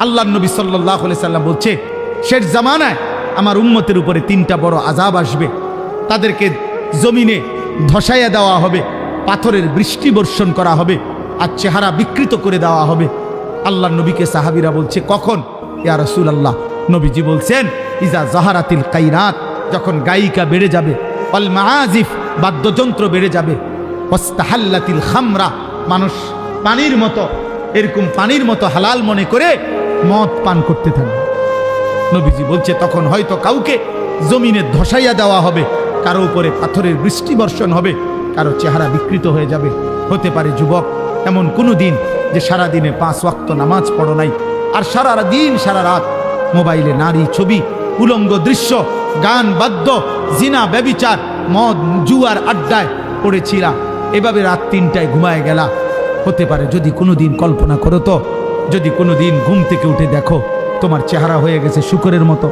আল্লাহর নবী সাল্লাল্লাহু আলাইহি সাল্লাম বলছে, শেষ জামানায় আমার উম্মতের উপরে 3টা বড় আযাব আসবে। তাদেরকে জমিনে ধসাইয়া দেওয়া হবে, পাথরের বৃষ্টি বর্ষণ করা হবে, আর চেহারা বিকৃত করে দেওয়া হবে। আল্লাহর নবীকে সাহাবীরা বলছে, কখন ইয়া রাসূলুল্লাহ? নবীজি বলছেন, ইজা জাহারাতিল কাইনাত, যখন গায়িকা বেড়ে যাবে, অল মাআজিফ, বাদ্যযন্ত্র বেড়ে যাবে, ওয়াস্তাহাল্লাতিল খামরা, মানুষ পানির মতো, এরকম পানির মতো হালাল মনে করে মদ পান করতে থাকবে। নবীজি বলছে, তখন হয়তো কাউকে জমিনে ধসাইয়া দেওয়া হবে, কারো উপরে পাথরের বৃষ্টি বর্ষণ হবে, কারো চেহারা বিকৃত হয়ে যাবে। হতে পারে যুবক এমন কোনো দিন যে সারা দিনে 5 ওয়াক্ত নামাজ পড়ো নাই, আর সারা দিন সারা রাত মোবাইলে নারী ছবি, উলঙ্গ দৃশ্য, গান বাদ্য, জিনা ব্যভিচার, মদ জুয়ার আড্ডায় পড়েছিলা, এভাবে রাত 3টায় ঘুমায় গেলা। হতে পারে যদি কোনো দিন কল্পনা করো তো, যদি কোনো দিন ঘুম থেকে উঠে দেখো তোমার চেহারা হয়ে গেছে শূকরের মতো।